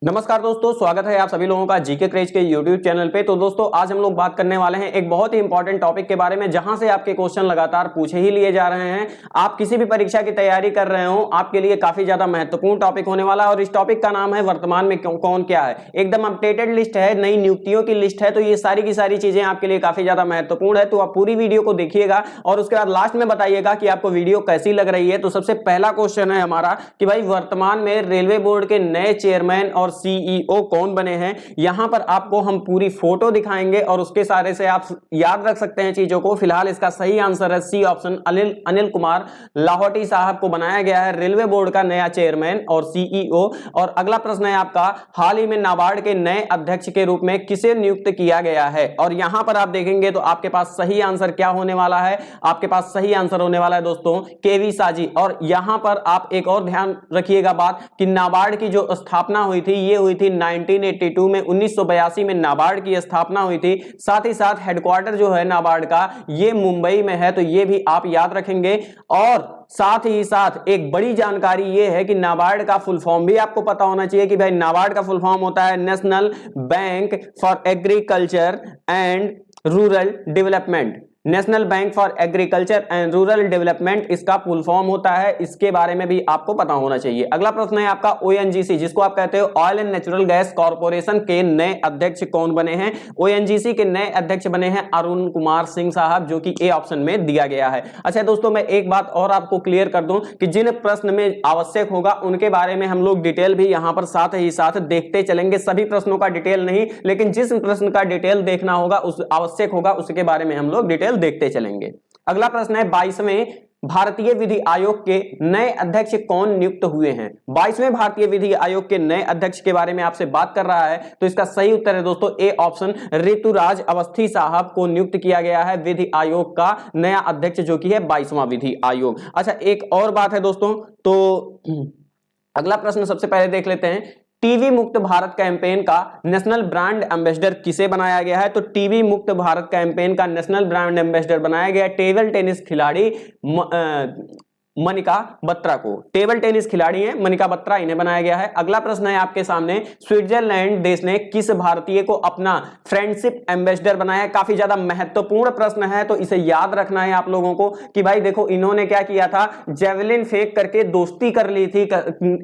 नमस्कार दोस्तों, स्वागत है आप सभी लोगों का जीके क्रेज के यूट्यूब चैनल पे। तो दोस्तों आज हम लोग बात करने वाले हैं एक बहुत ही इंपॉर्टेंट टॉपिक के बारे में, जहां से आपके क्वेश्चन लगातार पूछे ही लिए जा रहे हैं। आप किसी भी परीक्षा की तैयारी कर रहे हो, आपके लिए काफी ज्यादा महत्वपूर्ण टॉपिक होने वाला है। और इस टॉपिक का नाम है वर्तमान में कौन क्या है। एकदम अपडेटेड लिस्ट है, नई नियुक्तियों की लिस्ट है। तो ये सारी की सारी चीजें आपके लिए काफी ज्यादा महत्वपूर्ण है। तो आप पूरी वीडियो को देखिएगा और उसके बाद लास्ट में बताइएगा कि आपको वीडियो कैसी लग रही है। तो सबसे पहला क्वेश्चन है हमारा कि भाई वर्तमान में रेलवे बोर्ड के नए चेयरमैन और सीईओ कौन बने हैं। यहां पर आपको हम पूरी फोटो दिखाएंगे और उसके सारे से आप याद रख सकते हैं चीजों को। फिलहाल इसका सही आंसर है सी ऑप्शन, अनिल कुमार लाहौटी साहब को बनाया गया है रेलवे बोर्ड का नया चेयरमैन और सीईओ। और अगला प्रश्न है आपका, हाल ही में नाबार्ड के नए अध्यक्ष के रूप में किसे नियुक्त किया गया है। और यहां पर आप देखेंगे तो आपके पास सही आंसर क्या होने वाला है। आपके पास सही आंसर होने वाला है दोस्तों केवी साजी। और यहां पर आप एक और ध्यान रखिएगा बात कि नाबार्ड की जो स्थापना हुई थी ये हुई थी 1982 में। 1982 में नाबार्ड की स्थापना हुई थी। साथ ही साथ हेडक्वार्टर जो है नाबार्ड का ये मुंबई में है। तो ये भी आप याद रखेंगे। और साथ ही साथ एक बड़ी जानकारी ये है कि नाबार्ड का फुल फॉर्म भी आपको पता होना चाहिए कि भाई नाबार्ड का फुल फॉर्म होता है national bank for agriculture and rural development. National bank for agriculture and rural development इसका फुल फॉर्म होता है। इसके बारे में भी आपको पता होना चाहिए। अगला प्रश्न है आपका ओएनजीसी, जिसको आप कहते हो oil and natural gas corporation के नए अध्यक्ष कौन बने हैं। ओएनजीसी के नए अध्यक्ष बने हैं अरुण कुमार सिंह साहब, जो कि ए ऑप्शन में दिया गया है। अच्छा दोस्तों, मैं एक बात और आपको क्लियर कर दूं कि जिन प्रश्न में आवश्यक होगा उनके बारे में हम लोग डिटेल भी यहां पर साथ ही साथ देखते चलेंगे। सभी प्रश्नों का डिटेल नहीं, लेकिन जिस प्रश्न का डिटेल देखना होगा, उस आवश्यक होगा, उसके बारे में हम लोग डिटेल देखते चलेंगे। अगला प्रश्न है 22वें भारतीय विधि आयोग के नए अध्यक्ष कौन नियुक्त हुए हैं। 22वें भारतीय विधि आयोग के नए अध्यक्ष के बारे में आपसे बात कर रहा है। तो इसका सही उत्तर है दोस्तों ए ऑप्शन, ऋतुराज अवस्थी साहब को नियुक्त किया गया है विधि आयोग का नया अध्यक्ष, जो कि है 22वां विधि आयोग। अच्छा एक और बात है दोस्तों, तो अगला प्रश्न सबसे पहले देख लेते हैं। टीबी मुक्त भारत कैंपेन का नेशनल ब्रांड एम्बेसडर किसे बनाया गया है। तो टीबी मुक्त भारत कैंपेन का नेशनल ब्रांड एम्बेसडर बनाया गया टेबल टेनिस खिलाड़ी मनिका बत्रा को। टेबल टेनिस खिलाड़ी हैं मनिका बत्रा, इन्हें बनाया गया है। अगला प्रश्न है आपके सामने, स्विट्जरलैंड देश ने किस भारतीय को अपना फ्रेंडशिप एम्बेसडर बनाया है। काफी ज्यादा महत्वपूर्ण प्रश्न है, तो इसे याद रखना है आप लोगों को कि भाई देखो इन्होंने क्या किया था, जेवलिन फेंक करके दोस्ती कर ली थी,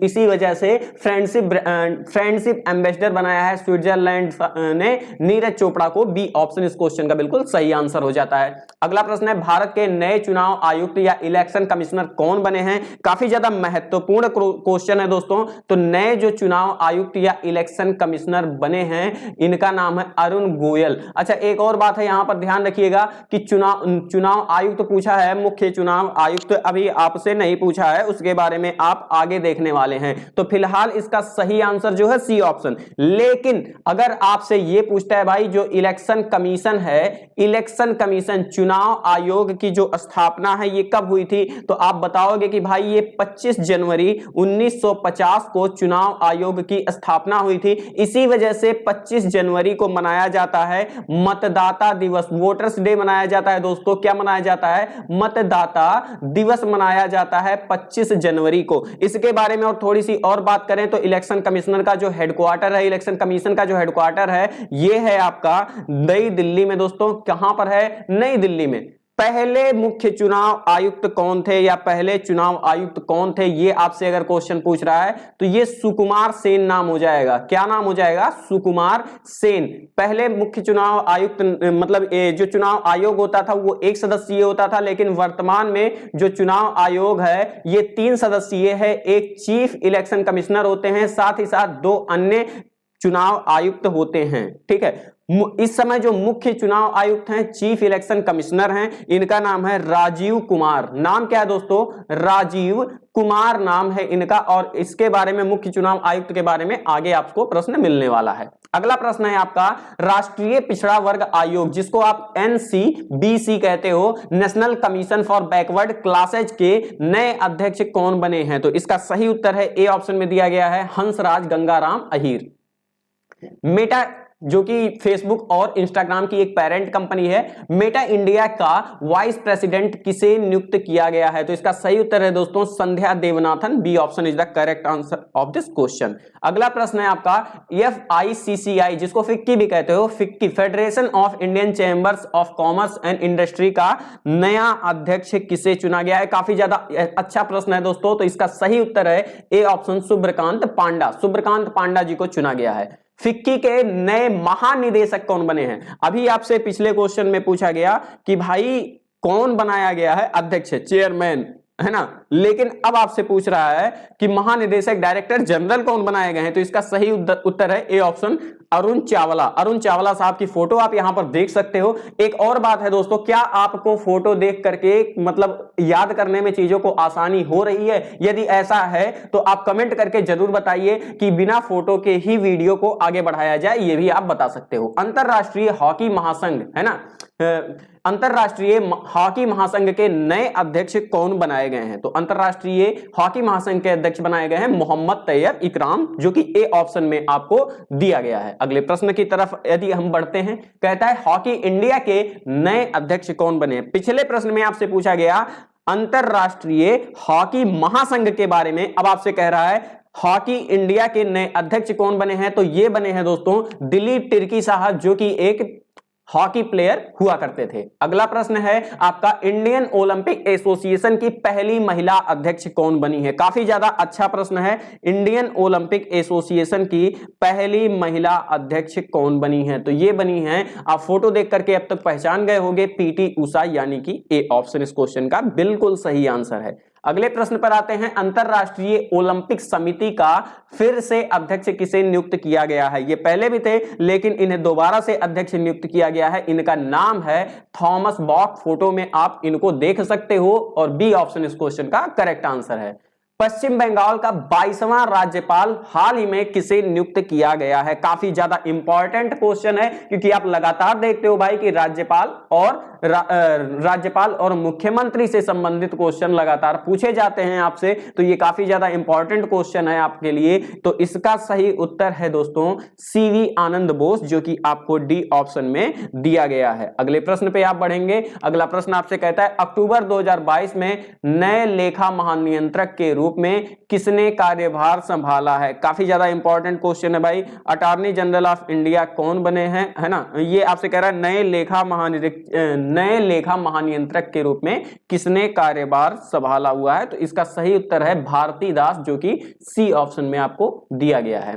इसी वजह से फ्रेंडशिप एम्बेसडर बनाया है स्विट्जरलैंड ने नीरज चोपड़ा को। बी ऑप्शन इस क्वेश्चन का बिल्कुल सही आंसर हो जाता है। अगला प्रश्न है, भारत के नए चुनाव आयुक्त या इलेक्शन कमिश्नर कौन बने हैं। काफी ज्यादा महत्वपूर्ण क्वेश्चन है दोस्तों। तो नए जो चुनाव आयुक्त या इलेक्शन कमिश्नर बने हैं, इनका नाम है अरुण गोयल। अच्छा एक और बात है, यहां पर ध्यान रखिएगा कि चुनाव आयुक्त पूछा है, मुख्य चुनाव आयुक्त अभी आपसे नहीं पूछा है, उसके बारे में आप आगे देखने वाले हैं। तो फिलहाल इसका सही आंसर जो है सी ऑप्शन। लेकिन अगर आपसे यह पूछता है भाई जो इलेक्शन कमीशन है, इलेक्शन कमीशन चुनाव आयोग की जो स्थापना है ये कब हुई थी, तो आप बताओगे कि भाई ये 25 जनवरी 1950 को चुनाव आयोग की स्थापना हुई थी। इसी वजह से 25 जनवरी को मनाया जाता है मतदाता दिवस, वोटर्स डे मनाया जाता है दोस्तों। क्या मनाया जाता है, मतदाता दिवस मनाया जाता है 25 जनवरी को। इसके बारे में और थोड़ी सी और बात करें तो इलेक्शन कमिश्नर का जो हेडक्वार्टर है, इलेक्शन कमीशन का जो हेडक्वार्टर है ये है आपका नई दिल्ली में दोस्तों। कहां पर है, नई दिल्ली में। पहले मुख्य चुनाव आयुक्त कौन थे या पहले चुनाव आयुक्त कौन थे, ये आपसे अगर क्वेश्चन पूछ रहा है तो ये सुकुमार सेन नाम हो जाएगा। क्या नाम हो जाएगा, सुकुमार सेन। पहले मुख्य चुनाव आयुक्त मतलब जो चुनाव आयोग होता था वो 1 सदस्यीय होता था, लेकिन वर्तमान में जो चुनाव आयोग है ये 3 सदस्यीय है। एक चीफ इलेक्शन कमिश्नर होते हैं, साथ ही साथ 2 अन्य चुनाव आयुक्त होते हैं। ठीक है, इस समय जो मुख्य चुनाव आयुक्त हैं, चीफ इलेक्शन कमिश्नर हैं, इनका नाम है राजीव कुमार। नाम क्या है दोस्तों, राजीव कुमार नाम है इनका। और इसके बारे में मुख्य चुनाव आयुक्त के बारे में आगे आपको प्रश्न मिलने वाला है। अगला प्रश्न है आपका, राष्ट्रीय पिछड़ा वर्ग आयोग, जिसको आप एनसीबीसी कहते हो, national commission for backward classes के नए अध्यक्ष कौन बने हैं। तो इसका सही उत्तर है ए ऑप्शन में दिया गया है हंसराज गंगाराम अहीर। जो कि फेसबुक और इंस्टाग्राम की एक पेरेंट कंपनी है। मेटा इंडिया का वाइस प्रेसिडेंट किसे नियुक्त किया गया है? तो इसका सही उत्तर है दोस्तों Sandhya Devanathan. B option is the correct answer of this question. अगला प्रश्न है आपका FICCI, जिसको फिक्की भी कहते हो, FICCI federation of Indian chambers of commerce and industry का नया अध्यक्ष किसे चुना गया है? काफी ज्यादा अच्छा प्रश्न है दोस्तों। तो इसका सही उत्तर है ए ऑप्शन सुब्रकांत पांडा। सुब्रकांत पांडा जी को चुना गया है। फिक्की के नए महानिदेशक कौन बने हैं? अभी आपसे पिछले क्वेश्चन में पूछा गया कि भाई कौन बनाया गया है अध्यक्ष, चेयरमैन, है ना, लेकिन अब आपसे पूछ रहा है कि महानिदेशक डायरेक्टर जनरल कौन बनाए गए हैं? तो इसका सही उत्तर है ए ऑप्शन अरुण चावला। अरुण चावला साहब की फोटो आप यहां पर देख सकते हो। एक और बात है दोस्तों, क्या आपको फोटो देख करके मतलब याद करने में चीजों को आसानी हो रही है? यदि ऐसा है तो आप कमेंट करके जरूर बताइए कि बिना फोटो के ही वीडियो को आगे बढ़ाया जाए, ये भी आप बता सकते हो। अंतरराष्ट्रीय हॉकी महासंघ, है ना, अंतरराष्ट्रीय हॉकी महासंघ के नए अध्यक्ष कौन बनाए गए हैं? तो अंतरराष्ट्रीय हॉकी महासंघ के अध्यक्ष बनाए गए हैं मोहम्मद तैयब इकराम, जो कि ए ऑप्शन में आपको दिया गया है। अगले प्रश्न की तरफ यदि हम बढ़ते हैं, कहता है हॉकी इंडिया के नए अध्यक्ष कौन बने? पिछले प्रश्न में आपसे पूछा गया अंतरराष्ट्रीय हॉकी महासंघ के बारे में, अब आपसे कह रहा है हॉकी इंडिया के नए अध्यक्ष कौन बने हैं? तो ये बने हैं दोस्तों दिलीप तिर्की साहब, जो कि एक हॉकी प्लेयर हुआ करते थे। अगला प्रश्न है आपका इंडियन ओलंपिक एसोसिएशन की पहली महिला अध्यक्ष कौन बनी है? काफी ज्यादा अच्छा प्रश्न है। इंडियन ओलंपिक एसोसिएशन की पहली महिला अध्यक्ष कौन बनी है? तो ये बनी है, आप फोटो देख करके अब तक पहचान गए होंगे, PT उषा, यानी कि ए ऑप्शन इस क्वेश्चन का बिल्कुल सही आंसर है। अगले प्रश्न पर आते हैं, अंतरराष्ट्रीय ओलंपिक समिति का फिर से अध्यक्ष किसे नियुक्त किया गया है? ये पहले भी थे लेकिन इन्हें दोबारा से अध्यक्ष नियुक्त किया गया है। इनका नाम है थॉमस बॉक। फोटो में आप इनको देख सकते हो और बी ऑप्शन इस क्वेश्चन का करेक्ट आंसर है। पश्चिम बंगाल का 22वां राज्यपाल हाल ही में किसे नियुक्त किया गया है? काफी ज्यादा इंपॉर्टेंट क्वेश्चन है, क्योंकि आप लगातार देखते हो भाई कि राज्यपाल और मुख्यमंत्री से संबंधित क्वेश्चन लगातार पूछे जाते हैं आपसे, तो ये काफी ज्यादा इंपॉर्टेंट क्वेश्चन है आपके लिए। तो इसका सही उत्तर है दोस्तों CV आनंद बोस, जो कि आपको डी ऑप्शन में दिया गया है। अगले प्रश्न पे आप बढ़ेंगे। अगला प्रश्न आपसे कहता है अक्टूबर 2022 में नए लेखा महानियंत्रक के रूप में किसने कार्यभार संभाला है? काफी ज्यादा इंपॉर्टेंट क्वेश्चन है भाई। अटॉर्नी जनरल ऑफ इंडिया कौन बने हैं, है ना, ये आपसे कह रहा है नए लेखा महानियंत्रक के रूप में किसने कार्यभार संभाला हुआ है? तो इसका सही उत्तर है भारती दास, जो कि सी ऑप्शन में आपको दिया गया है।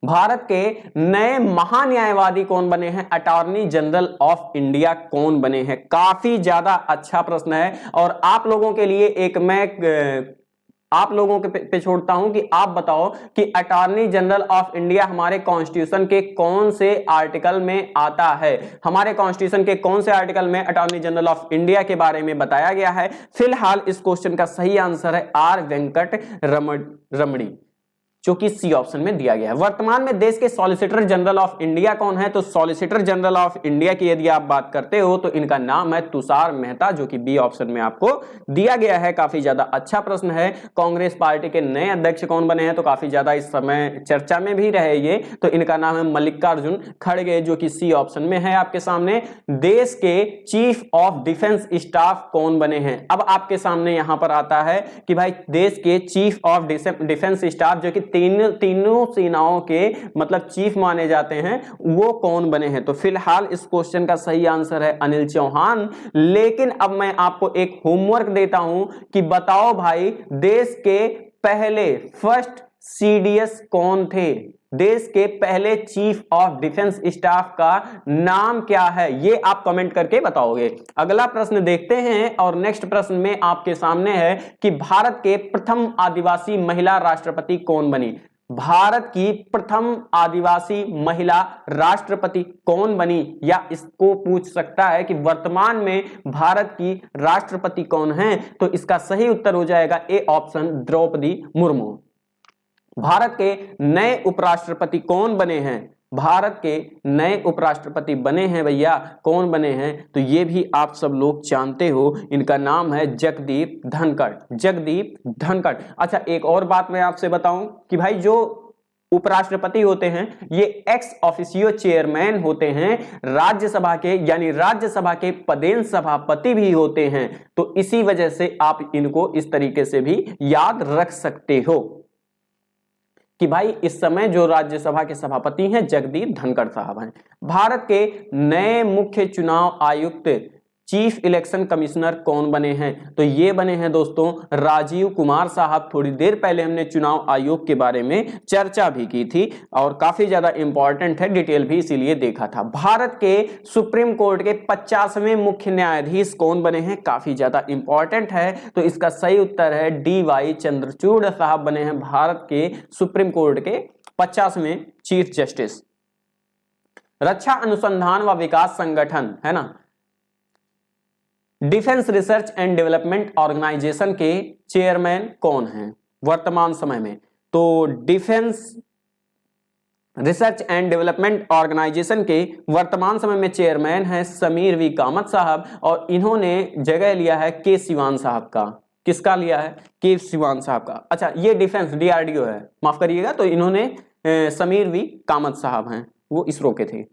भारत के नए महान्यायवादी कौन बने हैं? अटॉर्नी जनरल ऑफ इंडिया कौन बने हैं? काफी ज्यादा अच्छा प्रश्न है और आप लोगों के लिए एक मैं आप लोगों के पे छोड़ता हूं कि आप बताओ कि अटॉर्नी जनरल ऑफ इंडिया हमारे कॉन्स्टिट्यूशन के कौन से आर्टिकल में आता है? हमारे कॉन्स्टिट्यूशन के कौन से आर्टिकल में अटॉर्नी जनरल ऑफ इंडिया के बारे में बताया गया है? फिलहाल इस क्वेश्चन का सही आंसर है R वेंकट रमणी, जो कि सी ऑप्शन में दिया गया है। वर्तमान में देश के सॉलिसिटर जनरल ऑफ इंडिया कौन है? तो सॉलिसिटर जनरल ऑफ इंडिया की यदि आप बात करते हो तो इनका नाम है तुषार मेहता, जो कि बी ऑप्शन में आपको दिया गया है। काफी ज्यादा अच्छा प्रश्न है। कांग्रेस पार्टी के नए अध्यक्ष कौन बने हैं? तो काफी ज्यादा इस समय चर्चा में भी रहे ये, तो इनका नाम है मल्लिकार्जुन खड़गे, जो कि सी ऑप्शन में है आपके सामने। देश के चीफ ऑफ डिफेंस स्टाफ कौन बने हैं? अब आपके सामने यहां पर आता है कि भाई देश के चीफ ऑफ डिफेंस स्टाफ, जो कि तीनों सेनाओं के मतलब चीफ माने जाते हैं, वो कौन बने हैं? तो फिलहाल इस क्वेश्चन का सही आंसर है अनिल चौहान। लेकिन अब मैं आपको एक होमवर्क देता हूं कि बताओ भाई देश के पहले फर्स्ट CDS कौन थे? देश के पहले चीफ ऑफ डिफेंस स्टाफ का नाम क्या है? ये आप कमेंट करके बताओगे। अगला प्रश्न देखते हैं और नेक्स्ट प्रश्न में आपके सामने है कि भारत के प्रथम आदिवासी महिला राष्ट्रपति कौन बनी? भारत की प्रथम आदिवासी महिला राष्ट्रपति कौन बनी? या इसको पूछ सकता है कि वर्तमान में भारत की राष्ट्रपति कौन है? तो इसका सही उत्तर हो जाएगा ए ऑप्शन द्रौपदी मुर्मू। भारत के नए उपराष्ट्रपति कौन बने हैं? भारत के नए उपराष्ट्रपति बने हैं भैया, कौन बने हैं? तो ये भी आप सब लोग जानते हो, इनका नाम है जगदीप धनखड़। जगदीप धनखड़। अच्छा, एक और बात मैं आपसे बताऊं कि भाई जो उपराष्ट्रपति होते हैं, ये एक्स ऑफिशियो चेयरमैन होते हैं राज्यसभा के, यानी राज्यसभा के पदेन सभापति भी होते हैं। तो इसी वजह से आप इनको इस तरीके से भी याद रख सकते हो कि भाई इस समय जो राज्यसभा के सभापति हैं जगदीप धनखड़ साहब हैं। भारत के नए मुख्य चुनाव आयुक्त चीफ इलेक्शन कमिश्नर कौन बने हैं? तो ये बने हैं दोस्तों राजीव कुमार साहब। थोड़ी देर पहले हमने चुनाव आयोग के बारे में चर्चा भी की थी और काफी ज्यादा इंपॉर्टेंट है, डिटेल भी इसीलिए देखा था। भारत के सुप्रीम कोर्ट के 50वें मुख्य न्यायाधीश कौन बने हैं? काफी ज्यादा इंपॉर्टेंट है, तो इसका सही उत्तर है DY चंद्रचूड़ साहब बने हैं भारत के सुप्रीम कोर्ट के 50वें चीफ जस्टिस। रक्षा अनुसंधान व विकास संगठन है ना, defence research and development organisation के चेयरमैन कौन हैं वर्तमान समय में? तो defence research and development organisation के वर्तमान समय में चेयरमैन हैं समीर वी कामत साहब, और इन्होंने जगह लिया है के सिवान साहब का। किसका लिया है? के सिवान साहब का। अच्छा, ये डिफेंस DRDO है, माफ करिएगा, तो इन्होंने समीर वी कामत साहब हैं, वो इसरो के थे।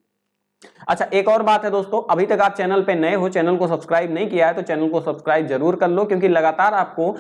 अच्छा, एक और बात है दोस्तों, अभी तक आप चैनल पे नए हो, चैनल को सब्सक्राइब नहीं किया है तो चैनल को सब्सक्राइब जरूर कर लो, क्योंकि लगातार आपको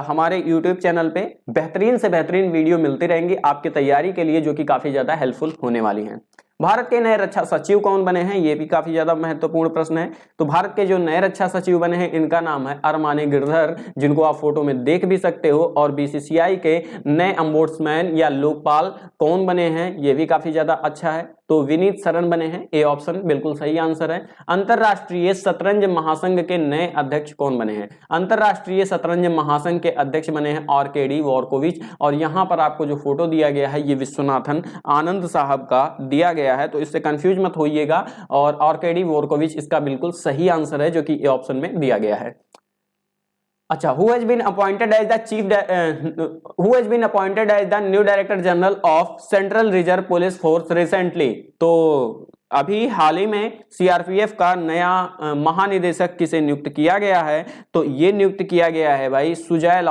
हमारे YouTube चैनल पे बेहतरीन से बेहतरीन वीडियो मिलती रहेंगी आपकी तैयारी के लिए, जो कि काफी ज्यादा हेल्पफुल होने वाली हैं। भारत के नए रक्षा सचिव कौन बने हैं? ये भी काफी ज्यादा महत्वपूर्ण प्रश्न है। तो भारत के जो नए रक्षा सचिव बने हैं इनका नाम है अरमाने गिरधर, जिनको आप फोटो में देख भी सकते हो। और BCCI के नए अम्बोड्समैन या लोकपाल कौन बने हैं? ये भी काफी ज्यादा अच्छा है, तो विनीत शरण बने हैं। ए ऑप्शन बिल्कुल सही आंसर है। अंतरराष्ट्रीय शतरंज महासंघ के नए अध्यक्ष कौन बने हैं? अंतरराष्ट्रीय शतरंज महासंघ के अध्यक्ष बने हैं आर्केडी वॉर्कोविच, और यहां पर आपको जो फोटो दिया गया है ये विश्वनाथन आनंद साहब का दिया गया है, तो इससे कंफ्यूज मत होइएगा। और आर्केडी वॉर्कोविच इसका बिल्कुल सही आंसर है, जो कि ए ऑप्शन में दिया गया है। अच्छा, who has been appointed as the new Director General of Central Reserve Police Force recently? तो अभी हाल ही में CRPF का नया महानिदेशक किसे नियुक्त किया गया है? तो ये नियुक्त किया गया है भाई सुजय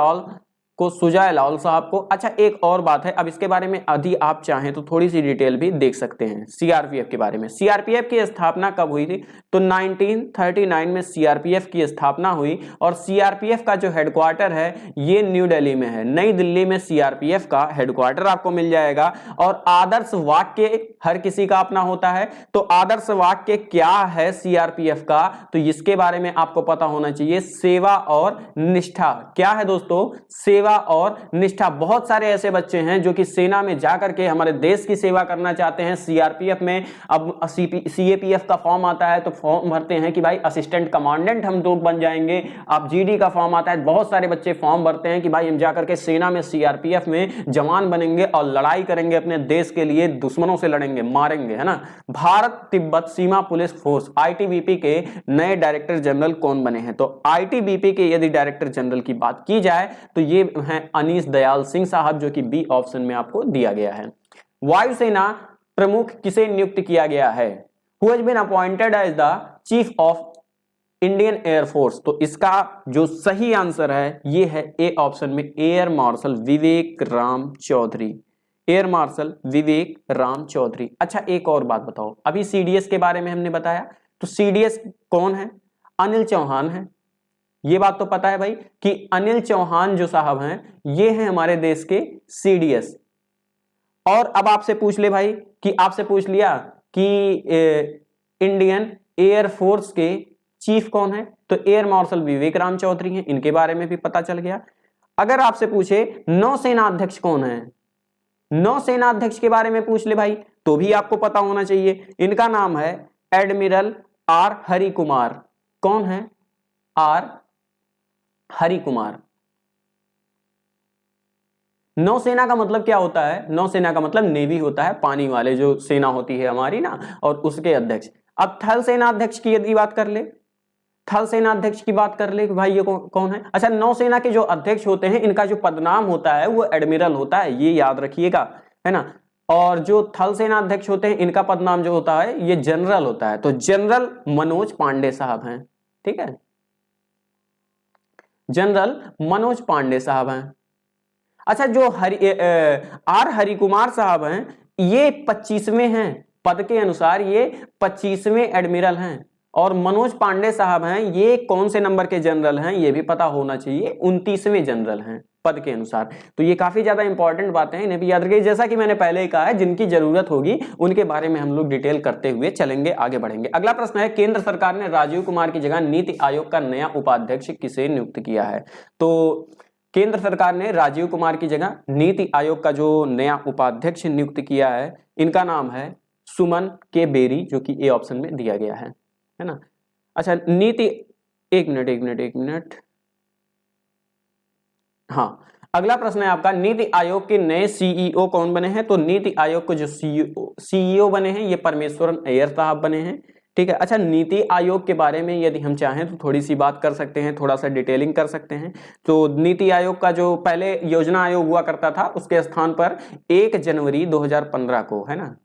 लाल साहब को। अच्छा, एक और बात है, अब इसके बारे में यदि आप चाहें तो थोड़ी सी डिटेल भी देख सकते हैं CRPF के बारे में। CRPF की स्थापना कब हुई थी? तो 1939 में CRPF की स्थापना हुई, और CRPF का जो हेडक्वार्टर है ये न्यू दिल्ली में है। नई दिल्ली में CRPF का हेडक्वार्टर आपको मिल जाएगा। और आदर्श वाक्य हर किसी का अपना होता है, तो आदर्श वाक्य क्या है CRPF का? तो इसके बारे में आपको पता होना चाहिए, सेवा और निष्ठा। क्या है दोस्तों? सेवा और निष्ठा। बहुत सारे ऐसे बच्चे हैं जो कि सेना में जाकर के हमारे देश की सेवा करना चाहते हैं। CRPF में अब CAPF का फॉर्म आता है तो फॉर्म भरते हैं कि भाई असिस्टेंट कमांडेंट हम लोग बन जाएंगे। अब GD का फॉर्म आता है, बहुत सारे बच्चे फॉर्म भरते हैं कि भाई हम जाकर के सेना में CRPF में जवान बनेंगे और लड़ाई करेंगे अपने देश के लिए, दुश्मनों से लड़ेंगे, मारेंगे, है ना। भारत तिब्बत सीमा पुलिस फोर्स ITBP के नए डायरेक्टर जनरल कौन बने हैं? तो ITBP के यदि डायरेक्टर जनरल की बात की जाए तो ये हैं अनीश दयाल सिंह साहब, जो कि B ऑप्शन में आपको दिया गया है। वायुसेना प्रमुख किसे नियुक्त किया गया है? Who has been appointed as the Chief of Indian Air Force? तो इसका जो सही आंसर है ये है A ऑप्शन में एयर मार्शल विवेक राम चौधरी। एयर मार्शल विवेक राम चौधरी। अच्छा, एक और बात बताओ, अभी CDS के बारे में हमने बताया, तो CDS कौन है? अनिल चौहान है। ये बात तो पता है भाई कि अनिल चौहान जो साहब हैं ये हैं हमारे देश के CDS। और अब आपसे पूछ ले भाई कि आपसे पूछ लिया कि इंडियन एयर फोर्स के चीफ कौन है? तो एयर मार्शल विवेक राम चौधरी हैं, इनके बारे में भी पता चल गया। अगर आपसे पूछे नौसेना अध्यक्ष कौन है, नौसेना अध्यक्ष के बारे में पूछ ले भाई, तो भी आपको पता होना चाहिए। इनका नाम है एडमिरल R हरि कुमार। कौन है? R हरि कुमार। नौसेना का मतलब क्या होता है? नौसेना का मतलब नेवी होता है, पानी वाले जो सेना होती है हमारी ना, और उसके अध्यक्ष। अब थल सेना अध्यक्ष की यदि बात कर ले, थल सेना अध्यक्ष की बात कर ले कि भाई ये कौन है? अच्छा, नौसेना के जो अध्यक्ष होते हैं इनका जो पदनाम होता है वो एडमिरल होता है, ये याद रखिएगा, है ना। और जो थल सेना अध्यक्ष होते हैं इनका पदनाम जो होता है ये जनरल होता है। तो जनरल मनोज पांडे साहब हैं, ठीक है, जनरल मनोज पांडे साहब हैं। अच्छा, जो आर हरिकुमार साहब हैं ये 25वें हैं, पद के अनुसार ये 25वें एडमिरल हैं। और मनोज पांडे साहब हैं, ये कौन से नंबर के जनरल हैं ये भी पता होना चाहिए, 29वें जनरल हैं पद के अनुसार। तो ये काफी ज्यादा इंपॉर्टेंट बातें हैं, इन्हें भी याद रखिए। जैसा कि मैंने पहले ही कहा है, जिनकी जरूरत होगी उनके बारे में हम लोग डिटेल करते हुए चलेंगे, आगे बढ़ेंगे। अगला प्रश्न है, केंद्र सरकार ने राजीव कुमार की जगह नीति आयोग का नया उपाध्यक्ष किसे नियुक्त किया है? तो केंद्र सरकार ने राजीव कुमार की जगह नीति आयोग का जो नया उपाध्यक्ष नियुक्त किया है, इनका नाम है सुमन के बेरी, जो कि ए ऑप्शन में दिया गया है ना। अच्छा, एक मिनट, हाँ, अगला प्रश्न है आपका, नीति आयोग के नए सीईओ कौन बने हैं? तो नीति आयोग के जो सीईओ बने हैं ये परमेश्वरन अय्यर साहब बने हैं, ठीक है। अच्छा, नीति आयोग के बारे में यदि हम चाहें तो थोड़ी सी बात कर सकते हैं, थोड़ा सा डिटेलिंग कर सकते हैं। तो नीति आयोग का जो पहले योजना आयोग हुआ करता था, उसके स्थान पर 1 जनवरी 2015 को, है ना,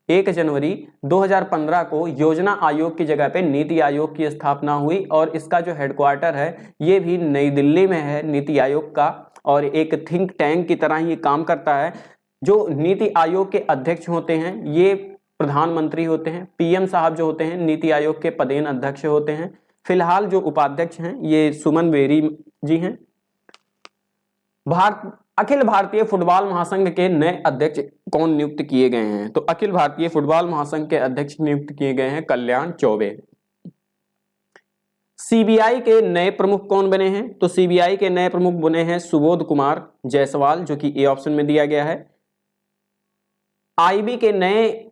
1 जनवरी 2015 को योजना आयोग की जगह पे नीति आयोग की स्थापना हुई। और इसका जो हेडक्वार्टर है ये भी नई दिल्ली में है, नीति आयोग का, और एक थिंक टैंक की तरह ये काम करता है। जो नीति आयोग के अध्यक्ष होते हैं ये प्रधानमंत्री होते हैं, पीएम साहब जो होते हैं नीति आयोग के पदेन अध्यक्ष होते हैं। फिलहाल जो उपाध्यक्ष हैं ये सुमन बेरी जी हैं। अखिल भारतीय फुटबॉल महासंघ के नए अध्यक्ष कौन नियुक्त किए गए हैं? तो अखिल भारतीय फुटबॉल महासंघ के अध्यक्ष नियुक्त किए गए हैं कल्याण चौबे। सीबीआई के नए प्रमुख कौन बने हैं? तो सीबीआई के नए प्रमुख बने हैं सुबोध कुमार जायसवाल, जो कि ए ऑप्शन में दिया गया है। आईबी के नए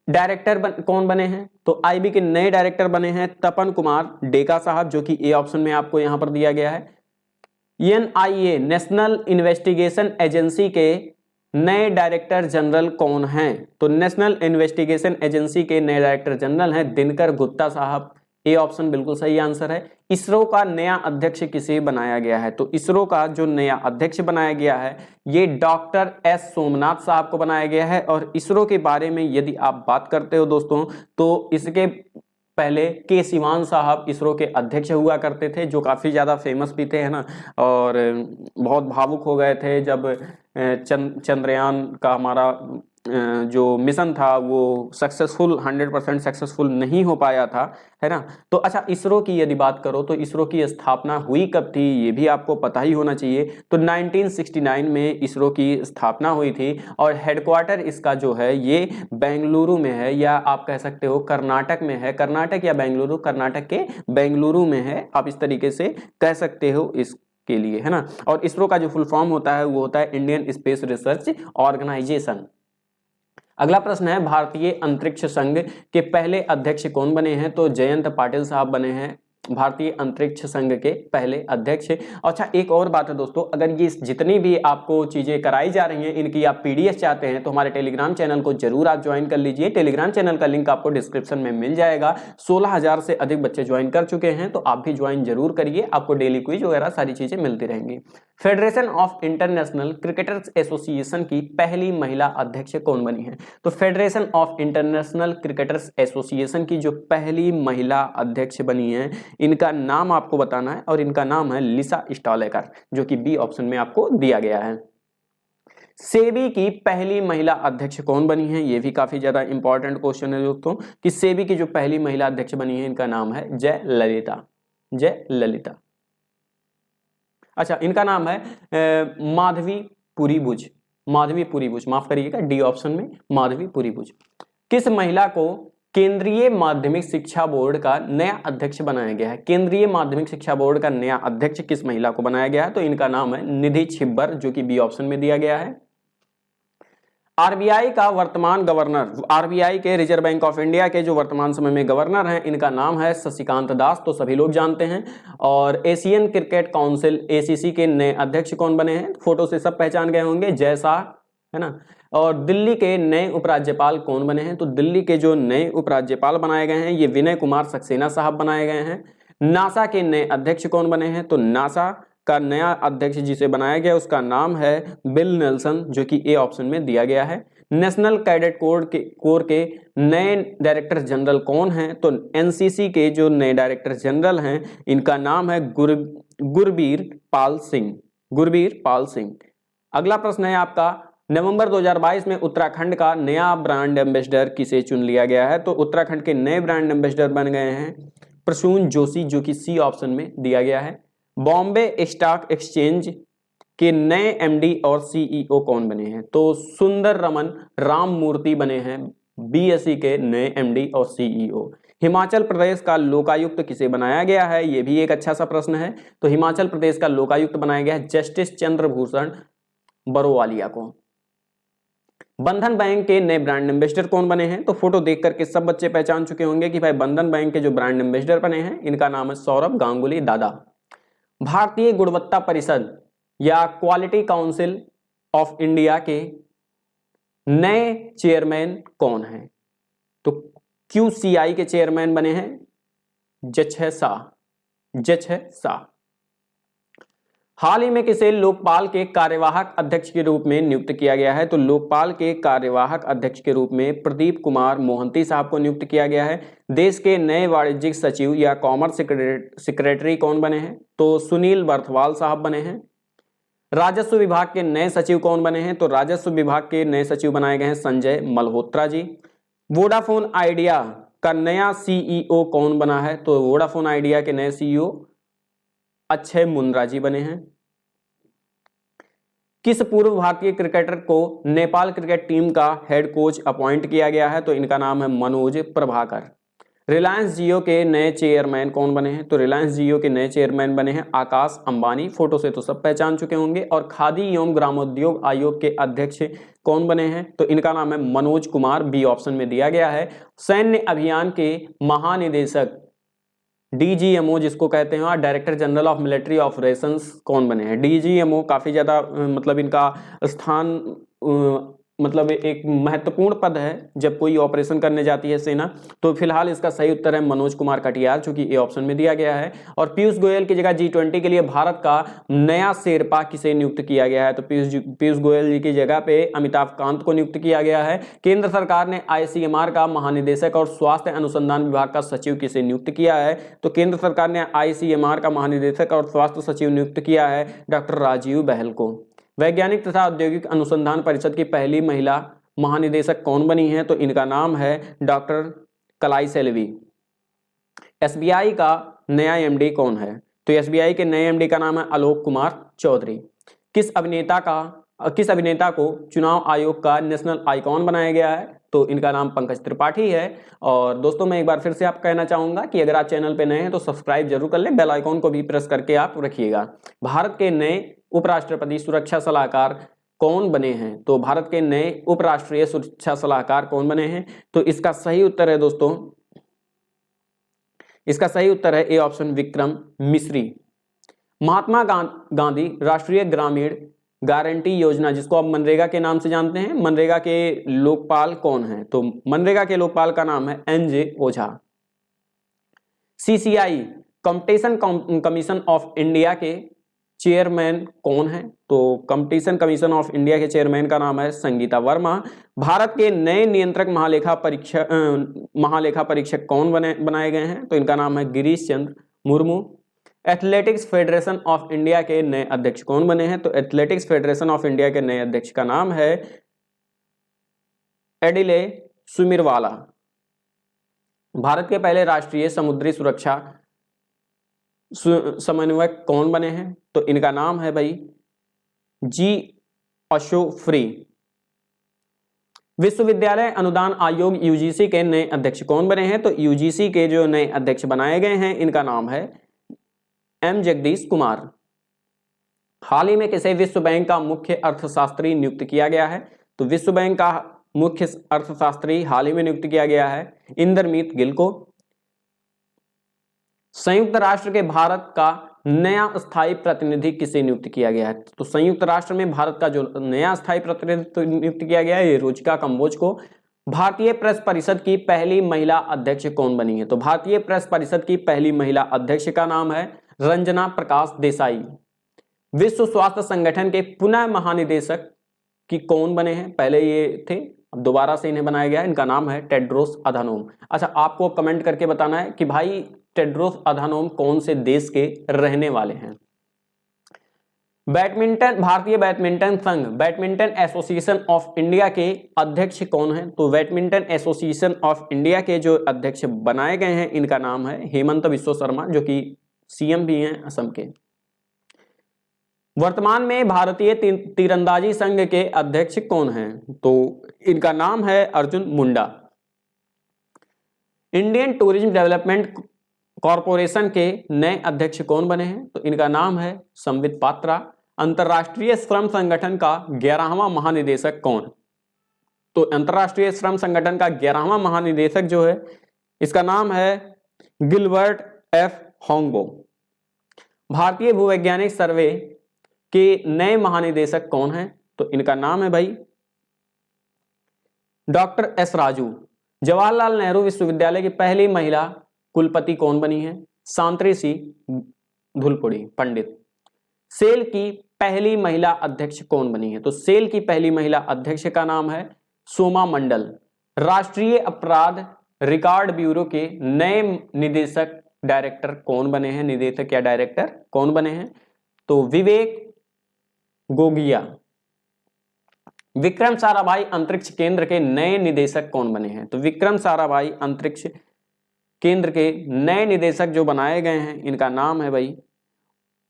डायरेक्टर कौन बने हैं? तो आईबी के नए डायरेक्टर बने हैं तपन कुमार डेका साहब, जो कि ए ऑप्शन में आपको यहां पर दिया गया है। एनआईए नेशनल इन्वेस्टिगेशन एजेंसी के नए डायरेक्टर जनरल कौन हैं? तो नेशनल इन्वेस्टिगेशन एजेंसी के नए डायरेक्टर जनरल हैं दिनकर गुप्ता साहब, ए ऑप्शन बिल्कुल सही आंसर है। इसरो का नया अध्यक्ष किसे बनाया गया है? तो इसरो का जो नया अध्यक्ष बनाया गया है ये डॉक्टर एस सोमनाथ साहब को बनाया गया है। और इसरो के बारे में यदि आप बात करते हो दोस्तों, तो इसके पहले के सिवान साहब इसरो के अध्यक्ष हुआ करते थे, जो काफ़ी ज़्यादा फेमस भी थे, है ना, और बहुत भावुक हो गए थे जब चंद्रयान का हमारा जो मिशन था वो सक्सेसफुल 100% सक्सेसफुल नहीं हो पाया था, है ना। तो अच्छा, इसरो की यदि बात करो तो इसरो की स्थापना हुई कब थी ये भी आपको पता ही होना चाहिए। तो 1969 में इसरो की स्थापना हुई थी और हेडक्वार्टर इसका जो है ये बेंगलुरु में है, या आप कह सकते हो कर्नाटक में है। कर्नाटक या बेंगलुरु, कर्नाटक के बेंगलुरु में है, आप इस तरीके से कह सकते हो इसके लिए, है ना। और इसरो का जो फुल फॉर्म होता है वो होता है इंडियन स्पेस रिसर्च ऑर्गेनाइजेशन। अगला प्रश्न है, भारतीय अंतरिक्ष संघ के पहले अध्यक्ष कौन बने हैं? तो जयंत पाटिल साहब बने हैं भारतीय अंतरिक्ष संघ के पहले अध्यक्ष। अच्छा, एक और बात है दोस्तों, अगर ये जितनी भी आपको चीजें कराई जा रही हैं इनकी आप पीडीएफ चाहते हैं तो हमारे टेलीग्राम चैनल को जरूर आप ज्वाइन कर लीजिए। टेलीग्राम चैनल का लिंक आपको डिस्क्रिप्शन में मिल जाएगा। 16,000 से अधिक बच्चे ज्वाइन कर चुके हैं, तो आप भी ज्वाइन जरूर करिए, आपको डेली क्विज वगैरह सारी चीजें मिलती रहेंगी। Federation of international cricketers association की पहली महिला अध्यक्ष कौन बनी है? तो federation of international cricketers association की जो पहली महिला अध्यक्ष बनी है इनका नाम आपको बताना है, और इनका नाम है लिसा स्टॉलेकर, जो कि बी ऑप्शन में आपको दिया गया है। सेबी की पहली महिला अध्यक्ष कौन बनी है? ये भी काफी ज्यादा इंपॉर्टेंट क्वेश्चन है दोस्तों, कि सेबी की जो पहली महिला अध्यक्ष बनी है इनका नाम है जयललिता, जयललिता। अच्छा, इनका नाम है माधवीपुरी बुच, माधवीपुरी बुच, माफ करिएगा, डी ऑप्शन में माधवीपुरी बुच। किस महिला को केंद्रीय माध्यमिक शिक्षा बोर्ड का नया अध्यक्ष बनाया गया है? केंद्रीय माध्यमिक शिक्षा बोर्ड का नया अध्यक्ष किस महिला को बनाया गया है? तो इनका नाम है निधि छिब्बर, जो कि बी ऑप्शन में दिया गया है। आरबीआई का वर्तमान गवर्नर, आरबीआई के रिजर्व बैंक ऑफ इंडिया के जो वर्तमान समय में गवर्नर हैं इनका नाम है शशिकांत दास, तो सभी लोग जानते हैं। और एशियन क्रिकेट काउंसिल एसीसी के नए अध्यक्ष कौन बने हैं? फोटो से सब पहचान गए होंगे, जय शाह, है ना। और दिल्ली के नए उपराज्यपाल कौन बने हैं? तो दिल्ली के जो नए उपराज्यपाल बनाए गए हैं ये विनय कुमार सक्सेना साहब बनाए गए हैं। नासा के नए अध्यक्ष कौन बने हैं? तो नासा का नया अध्यक्ष जिसे बनाया गया उसका नाम है बिल नेल्सन, जो कि ए ऑप्शन में दिया गया है। नेशनल कैडेट कोर के नए डायरेक्टर जनरल कौन हैं? तो एनसीसी के जो नए डायरेक्टर जनरल हैं इनका नाम है गुरबीर पाल सिंह, जो कि ए ऑप्शन में दिया गया है। नेशनल कैडेट कोर के नए डायरेक्टर जनरल कौन हैं? तो एनसीसी के जो नए डायरेक्टर जनरल हैं इनका नाम है गुरबीर पाल सिंह, जो कि ए ऑप्शन में दिया गया है। नेशनल कैडेट कोर के नए डायरेक्टर जनरल कौन हैं? तो एनसीसी के जो नए डायरेक्टर जनरल हैं इनका नाम है गुरबीर पाल सिंह। गुरबीर पाल सिंह। अगला प्रश्न है आपका, नवंबर 2022 में उत्तराखंड का नया ब्रांड एम्बेसडर किसे चुन लिया गया है? तो उत्तराखंड के नए ब्रांड एम्बेसडर बन गए हैं प्रसून जोशी, जो कि सी ऑप्शन में दिया गया है। बॉम्बे स्टॉक एक्सचेंज के नए एमडी और सीईओ कौन बने हैं? तो सुंदर रमन राममूर्ति बने हैं बीएसई के नए एमडी और सीईओ। हिमाचल प्रदेश का लोकायुक्त किसे बनाया गया है? यह भी एक अच्छा सा प्रश्न है। तो हिमाचल प्रदेश का लोकायुक्त बनाया गया है जस्टिस चंद्रभूषण बरोवालिया को। बंधन बैंक के नए ब्रांड एम्बेसडर कौन बने हैं? तो फोटो देख करके सब बच्चे पहचान चुके होंगे कि भाई बंधन बैंक के जो ब्रांड एम्बेसडर बने हैं इनका नाम है सौरभ गांगुली दादा। भारतीय गुणवत्ता परिषद या क्वालिटी काउंसिल ऑफ इंडिया के नए चेयरमैन कौन हैं? तो QCI के चेयरमैन बने हैं जय शाह। हाल ही में किसे लोकपाल के कार्यवाहक अध्यक्ष के रूप में नियुक्त किया गया है? तो लोकपाल के कार्यवाहक अध्यक्ष के रूप में प्रदीप कुमार मोहंती साहब को नियुक्त किया गया है। देश के नए वाणिज्यिक सचिव या कॉमर्स सेक्रेटरी कौन बने हैं? तो सुनील बर्थवाल साहब बने हैं। राजस्व विभाग के नए सचिव कौन बने हैं? तो राजस्व विभाग के नए सचिव बनाए गए हैं संजय मल्होत्रा जी। वोडाफोन आइडिया का नया सीईओ कौन बना है? तो वोडाफोन आइडिया के नए सीईओ अक्षय मुंद्रा जी बने हैं। किस पूर्व भारतीय क्रिकेटर को नेपाल क्रिकेट टीम का हेड कोच अपॉइंट किया गया है? तो इनका नाम है मनोज प्रभाकर। रिलायंस जियो के नए चेयरमैन कौन बने हैं? तो रिलायंस जियो के नए चेयरमैन बने हैं आकाश अंबानी। फोटो से तो सब पहचान चुके होंगे। और खादी एवं ग्रामोद्योग आयोग के अध्यक्ष कौन बने हैं? तो इनका नाम है मनोज कुमार, बी ऑप्शन में दिया गया है। सैन्य अभियान के महानिदेशक DGMO जिसको कहते हैं director general of military operations कौन बने हैं? DGMO काफी ज्यादा मतलब इनका स्थान मतलब एक महत्वपूर्ण पद है जब कोई ऑपरेशन करने जाती है सेना। तो फिलहाल इसका सही उत्तर है मनोज कुमार कटियार, जो कि ए ऑप्शन में दिया गया है। और पीयूष गोयल की जगह G20 के लिए भारत का नया शेरपा किसे नियुक्त किया गया है? तो पीयूष गोयल जी की जगह पे अमिताभ कांत को नियुक्त किया गया है। केंद्र सरकार ने ICMR का महानिदेशक और स्वास्थ्य अनुसंधान विभाग का सचिव किसे नियुक्त किया है? तो केंद्र सरकार ने ICMR का महानिदेशक और स्वास्थ्य सचिव नियुक्त किया है डॉक्टर राजीव बहल को। वैज्ञानिक तथा औद्योगिक अनुसंधान परिषद की पहली महिला महानिदेशक कौन बनी है? तो इनका नाम है डॉक्टर कलाई सेल्वी। SBI का नया MD कौन है? तो SBI के नए MD का नाम है आलोक कुमार चौधरी। किस अभिनेता को चुनाव आयोग का नेशनल आइकॉन बनाया गया है? तो इनका नाम पंकज त्रिपाठी है। और दोस्तों मैं एक बार फिर से आप कहना चाहूंगा कि अगर आप चैनल पे नए हैं तो सब्सक्राइब जरूर कर लें, बेल आइकॉन को भी प्रेस करके आप रखिएगा। भारत के नए उपराष्ट्रपति सुरक्षा सलाहकार कौन बने हैं? तो भारत के नए उपराष्ट्रीय सुरक्षा सलाहकार कौन बने हैं? तो इसका सही उत्तर है दोस्तों, इसका सही उत्तर है ए ऑप्शन विक्रम मिश्री। महात्मा गांधी राष्ट्रीय ग्रामीण गारंटी योजना जिसको आप मनरेगा के नाम से जानते हैं, मनरेगा के लोकपाल कौन है? तो मनरेगा के लोकपाल का नाम है NJ Ojha. CCI competition commission of India के चेयरमैन कौन है? तो कंपटीशन कमीशन ऑफ इंडिया के चेयरमैन का नाम है संगीता वर्मा। भारत के नए नियंत्रक महालेखा परीक्षक कौन बनाए गए हैं? तो इनका नाम है Girish Chandra Murmu. Athletics federation of India के नए अध्यक्ष कौन बने हैं? तो एथलेटिक्स फेडरेशन ऑफ इंडिया के नए अध्यक्ष का नाम है एडिले सुमिरवाला। भारत के पहले राष्ट्रीय समुद्री सुरक्षा समन्वयक कौन बने हैं? तो इनका नाम है भाई G अशोफ्री। विश्वविद्यालय अनुदान आयोग UGC के नए अध्यक्ष कौन बने हैं? तो UGC के जो नए अध्यक्ष बनाए गए हैं इनका नाम है M जगदीश कुमार। हाल ही में किसे विश्व बैंक का मुख्य अर्थशास्त्री नियुक्त किया गया है? तो विश्व बैंक का मुख्य अर्थशास्त्री हाल ही में नियुक्त किया गया है इंद्रमीत गिल को। संयुक्त राष्ट्र के भारत का नया स्थायी प्रतिनिधि किसे नियुक्त किया गया है? तो संयुक्त राष्ट्र में भारत का जो नया स्थायी प्रतिनिधि नियुक्त किया गया है ये रुचिका कंबोज को। भारतीय प्रेस परिषद की पहली महिला अध्यक्ष कौन बनी है? तो भारतीय प्रेस परिषद की पहली महिला अध्यक्ष का नाम है रंजना प्रकाश देसाई। विश्व स्वास्थ्य संगठन के पुनः महानिदेशक की कौन बने हैं? पहले ये थे, अब दोबारा से इन्हें बनाया गया है, इनका नाम है टेड्रोस अधानोम। अच्छा, आपको कमेंट करके बताना है कि भाई टेड्रोस अधानोम कौन से देश के रहने वाले हैं। बैडमिंटन, भारतीय बैडमिंटन संघ, बैडमिंटन एसोसिएशन ऑफ इंडिया के अध्यक्ष कौन है? तो बैडमिंटन एसोसिएशन ऑफ इंडिया के जो अध्यक्ष बनाए गए हैं इनका नाम है हेमंत बिश्व शर्मा, जो कि सीएम भी हैं असम के। वर्तमान में भारतीय तीरंदाजी संघ के अध्यक्ष कौन हैं? तो इनका नाम है Arjun Munda. Indian tourism development corporation के नए अध्यक्ष कौन बने हैं? तो इनका नाम है संबित पात्रा। अंतरराष्ट्रीय श्रम संगठन का 11वां महानिदेशक कौन? तो अंतरराष्ट्रीय श्रम संगठन का 11वां महानिदेशक जो है इसका नाम है गिलबर्ट एफ होंगबो। भारतीय भूवैज्ञानिक सर्वे के नए महानिदेशक कौन हैं? तो इनका नाम है भाई डॉक्टर एस राजू। जवाहरलाल नेहरू विश्वविद्यालय की पहली महिला कुलपति कौन बनी है? सांत्री सी धुलपुड़ी पंडित। सेल की पहली महिला अध्यक्ष कौन बनी है? तो सेल की पहली महिला अध्यक्ष का नाम है सोमा मंडल। राष्ट्रीय अपराध रिकॉर्ड ब्यूरो के नए निदेशक डायरेक्टर कौन बने हैं? निदेशक या डायरेक्टर कौन बने हैं? तो विवेक गोगिया। विक्रम साराभाई अंतरिक्ष केंद्र के नए निदेशक कौन बने हैं? तो विक्रम साराभाई अंतरिक्ष केंद्र के नए निदेशक जो बनाए गए हैं इनका नाम है भाई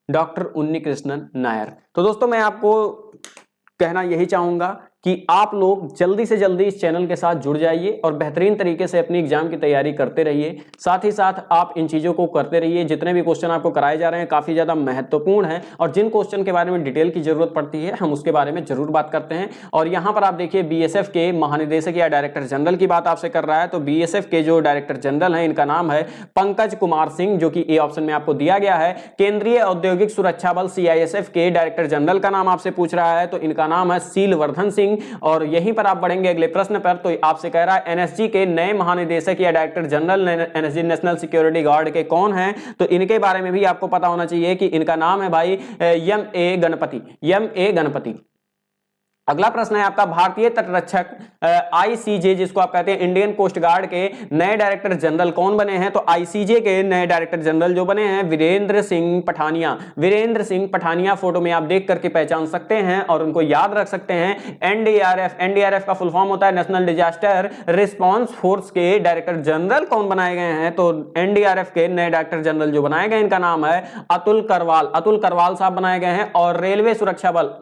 डॉक्टर उन्नी कृष्णन नायर। तो दोस्तों मैं आपको कहना यही चाहूंगा कि आप लोग जल्दी से जल्दी इस चैनल के साथ जुड़ जाइए और बेहतरीन तरीके से अपनी एग्जाम की तैयारी करते रहिए। साथ ही साथ आप इन चीज़ों को करते रहिए। जितने भी क्वेश्चन आपको कराए जा रहे हैं काफ़ी ज़्यादा महत्वपूर्ण हैं और जिन क्वेश्चन के बारे में डिटेल की जरूरत पड़ती है हम उसके बारे में जरूर बात करते हैं। और यहाँ पर आप देखिए बीएसएफ के महानिदेशक या डायरेक्टर जनरल की बात आपसे कर रहा है, तो बीएसएफ के जो डायरेक्टर जनरल हैं इनका नाम है पंकज कुमार सिंह, जो कि ए ऑप्शन में आपको दिया गया है। केंद्रीय औद्योगिक सुरक्षा बल सीआईएसएफ के डायरेक्टर जनरल का नाम आपसे पूछ रहा है, तो इनका नाम है सीलवर्धन सिंह। और यहीं पर आप बढ़ेंगे अगले प्रश्न पर, तो आपसे कह रहा है एनएसजी के नए महानिदेशक या director general NSG national security guard के कौन हैं? तो इनके बारे में भी आपको पता होना चाहिए कि इनका नाम है भाई एम.ए. गणपति। अगला प्रश्न है आपका भारतीय तटरक्षक आईसीजे जिसको आप कहते हैं इंडियन कोस्ट गार्ड के नए डायरेक्टर जनरल कौन बने हैं? तो आईसीजे के नए डायरेक्टर जनरल जो बने हैं वीरेंद्र सिंह पठानिया फोटो में आप देख करके पहचान सकते हैं और उनको याद रख सकते हैं। एनडीआरएफ का फुल फॉर्म होता है नेशनल डिजास्टर रिस्पांस फोर्स के डायरेक्टर जनरल कौन बनाए गए हैं? तो एनडीआरएफ के नए डायरेक्टर जनरल जो बनाए गए इनका नाम है अतुल करवाल साहब बनाए गए हैं। और रेलवे सुरक्षा बल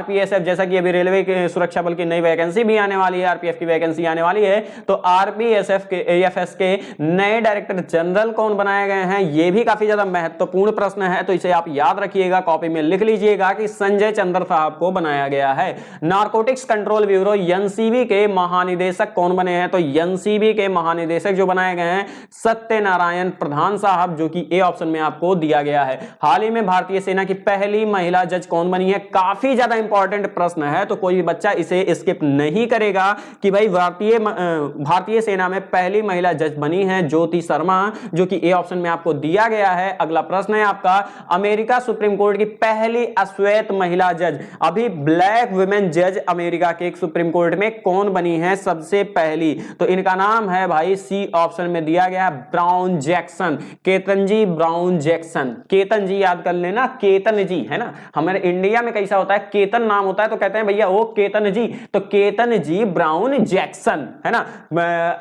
आरपीएसएफ जैसा कि अभी रेलवे के सुरक्षा बल की नई वैकेंसी भी आने वाली है, आरपीएफ की वैकेंसी आने वाली है, तो आरपीएसएफ के एएफएस के नए डायरेक्टर जनरल कौन बनाए गए हैं? ये भी काफी ज्यादा महत्वपूर्ण प्रश्न है, तो इसे आप याद रखिएगा, कॉपी में लिख लीजिएगा कि संजय चंद्र साहब को बनाया गया है। नारकोटिक्स कंट्रोल ब्यूरो एनसीबी के महानिदेशक कौन बने हैं? तो एनसीबी के महानिदेशक जो बनाए गए हैं सत्यनारायण प्रधान साहब, जो कि ए ऑप्शन में आपको दिया गया है। हाल ही में भारतीय सेना की पहली महिला जज कौन बनी है? काफी ज्यादा इंपॉर्टेंट प्रश्न है, तो कोई भी बच्चा इसे स्किप नहीं करेगा कि भाई भारतीय सेना में पहली महिला जज बनी है ज्योति शर्मा, जो कि ए ऑप्शन में आपको दिया गया है। अगला प्रश्न है आपका अमेरिका सुप्रीम कोर्ट की पहली अश्वेत महिला जज, अभी ब्लैक वुमेन जज अमेरिका के सुप्रीम कोर्ट में कौन बनी है सबसे पहली? तो इनका नाम है भाई सी ऑप्शन में दिया गया Brown Jackson, Ketanji Brown Jackson. Ketanji याद कर लेना, केतन जी है ना, हमारे इंडिया में कैसा होता है केतन नाम होता है तो कहते हैं भैया वो केतन जी, तो केतन जी ब्राउन जैक्सन है ना।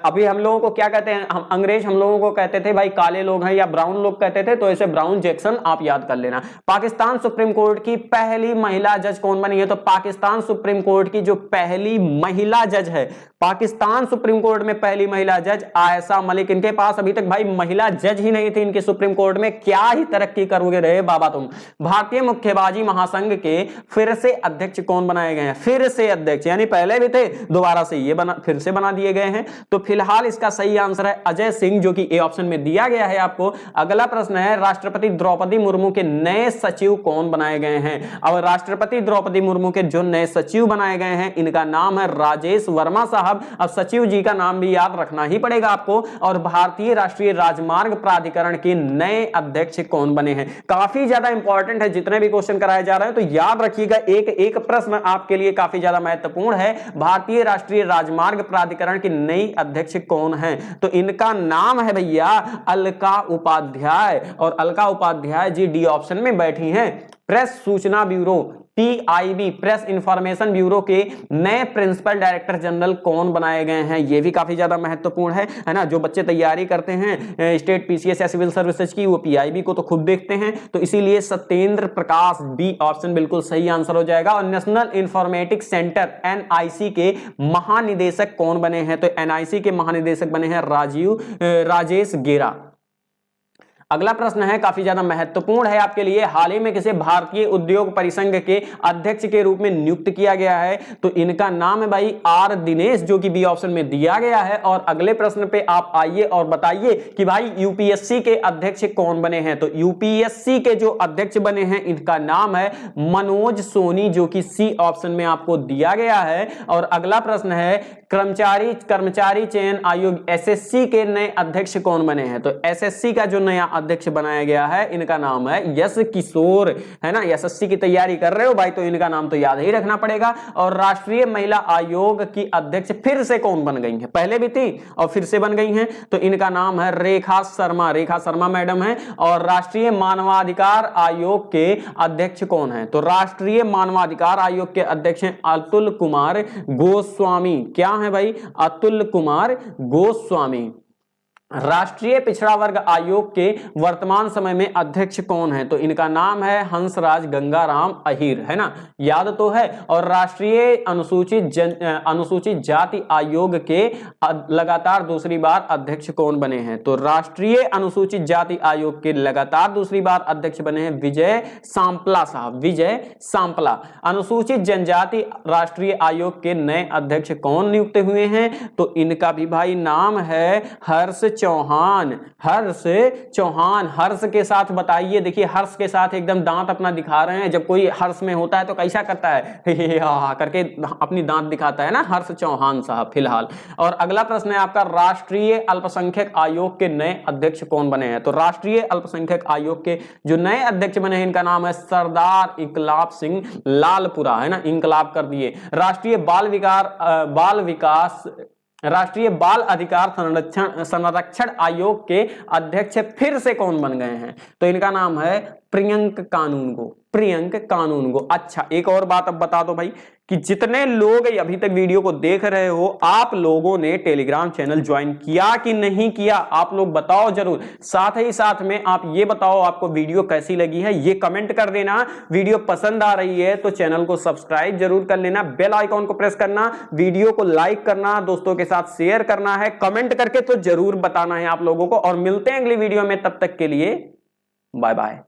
अभी हम लोगों को क्या कहते हैं, हम अंग्रेज हम लोगों को कहते थे भाई काले लोग हैं या ब्राउन लोग कहते थे, तो ऐसे ब्राउन जैक्सन आप याद कर लेना। पाकिस्तान सुप्रीम कोर्ट की पहली महिला जज कौन बनी है? तो पाकिस्तान सुप्रीम कोर्ट की जो पहली महिला जज है, पाकिस्तान सुप्रीम कोर्ट में पहली महिला जज आयशा मलिक। इनके पास अभी तक भाई महिला जज ही नहीं थी इनके सुप्रीम कोर्ट में, क्या ही तरक्की करोगे रहे बाबा तुम। भारतीय मुक्केबाजी महासंघ के फिर से अध्यक्ष कौन बनाए गए हैं? फिर से अध्यक्ष, यानी पहले भी थे दोबारा से ये फिर से बना दिए गए हैं। तो फिलहाल इसका सही आंसर है अजय सिंह, जो कि ए ऑप्शन में दिया गया है आपको। अगला प्रश्न है राष्ट्रपति द्रौपदी मुर्मू के नए सचिव कौन बनाए गए हैं? और राष्ट्रपति द्रौपदी मुर्मू के जो नए सचिव बनाए गए हैं इनका नाम है राजेश वर्मा साहब। अब सचिव जी का नाम भी याद रखना ही पड़ेगा आपको। और भारतीय राष्ट्रीय राजमार्ग प्राधिकरण के नए अध्यक्ष कौन बने हैं? काफी ज्यादा इंपॉर्टेंट है, जितने भी क्वेश्चन कराए जा रहे हैं तो याद रखिएगा, एक एक प्रश्न आपके लिए काफी ज्यादा महत्वपूर्ण है, भारतीय राष्ट्रीय राजमार्ग प्राधिकरण की नई अध्यक्ष कौन है? तो इनका नाम है भैया अलका उपाध्याय, और अलका उपाध्याय जी डी ऑप्शन में बैठी हैं। प्रेस सूचना bureau PIB press information bureau के नए प्रिंसिपल डायरेक्टर जनरल कौन बनाए गए हैं? ये भी काफी ज्यादा महत्वपूर्ण है ना। जो बच्चे तैयारी करते हैं स्टेट PCS या सिविल सर्विसेज की, वो PIB को तो खुद देखते हैं, तो इसीलिए सत्येंद्र प्रकाश, बी ऑप्शन बिल्कुल सही आंसर हो जाएगा। और नेशनल इंफॉर्मेटिक्स सेंटर NIC के महानिदेशक कौन बने हैं? तो NIC के महानिदेशक बने हैं राजेश गेरा। अगला प्रश्न है काफी ज्यादा महत्वपूर्ण है आपके लिए, हाल ही में किसे भारतीय उद्योग परिसंघ के अध्यक्ष के रूप में नियुक्त किया गया है? तो इनका नाम है भाई R दिनेश, जो कि बी ऑप्शन में दिया गया है। और अगले प्रश्न पे आप आइए और बताइए कि भाई UPSC के अध्यक्ष कौन बने हैं? तो UPSC के जो अध्यक्ष बने हैं इनका नाम है मनोज सोनी, जो कि C ऑप्शन में आपको दिया गया है। और अगला प्रश्न है कर्मचारी चयन आयोग SSC के नए अध्यक्ष कौन बने हैं? तो SSC का जो नया अध्यक्ष बनाया गया है इनका नाम है यश किशोर, है ना। SSC की तैयारी कर रहे हो भाई तो इनका नाम तो याद ही रखना पड़ेगा। और राष्ट्रीय महिला आयोग की अध्यक्ष फिर से कौन बन गई है? पहले भी थी और फिर से बन गई हैं, तो इनका नाम है रेखा शर्मा मैडम है। और राष्ट्रीय मानवाधिकार आयोग के अध्यक्ष कौन है? तो राष्ट्रीय मानवाधिकार आयोग के अध्यक्ष हैं अतुल कुमार गोस्वामी। क्या है भाई? अतुल कुमार गोस्वामी। राष्ट्रीय पिछड़ा वर्ग आयोग के वर्तमान समय में अध्यक्ष कौन है? तो इनका नाम है हंसराज गंगाराम अहीर, है ना, याद तो है। और राष्ट्रीय अनुसूचित जाति आयोग के लगातार दूसरी बार अध्यक्ष कौन बने हैं? तो राष्ट्रीय अनुसूचित जाति आयोग के लगातार दूसरी बार अध्यक्ष बने हैं विजय सांपला साहब, विजय सांपला। अनुसूचित जनजाति राष्ट्रीय आयोग के नए अध्यक्ष कौन नियुक्त हुए हैं? तो इनका भी भाई नाम है हर्ष चौहान। हर्ष के साथ बताइए, देखिए हर्ष के साथ एकदम दांत अपना दिखा रहे हैं। जब कोई हर्ष में होता है तो कैसा करता है? करके अपनी दांत दिखाता है ना, हर्ष चौहान साहब फिलहाल। और अगला प्रश्न है आपका, राष्ट्रीय अल्पसंख्यक आयोग के नए अध्यक्ष कौन बने हैं? तो राष्ट्रीय अल्पसंख्यक आयोग के जो नए अध्यक्ष बने हैं इनका नाम है सरदार इंकलाब सिंह लालपुरा, है ना, इंकलाब कर दिए। राष्ट्रीय बाल अधिकार संरक्षण आयोग के अध्यक्ष फिर से कौन बन गए हैं? तो इनका नाम है प्रियंक कानूनगो। अच्छा, एक और बात अब बता दो भाई कि जितने लोग अभी तक वीडियो को देख रहे हो, आप लोगों ने टेलीग्राम चैनल ज्वाइन किया कि नहीं किया? आप लोग बताओ जरूर। साथ ही साथ में आप ये बताओ आपको वीडियो कैसी लगी है, ये कमेंट कर देना। वीडियो पसंद आ रही है तो चैनल को सब्सक्राइब जरूर कर लेना, बेल आइकॉन को प्रेस करना, वीडियो को लाइक करना, दोस्तों के साथ शेयर करना है, कमेंट करके तो जरूर बताना है आप लोगों को। और मिलते हैं अगली वीडियो में, तब तक के लिए बाय बाय।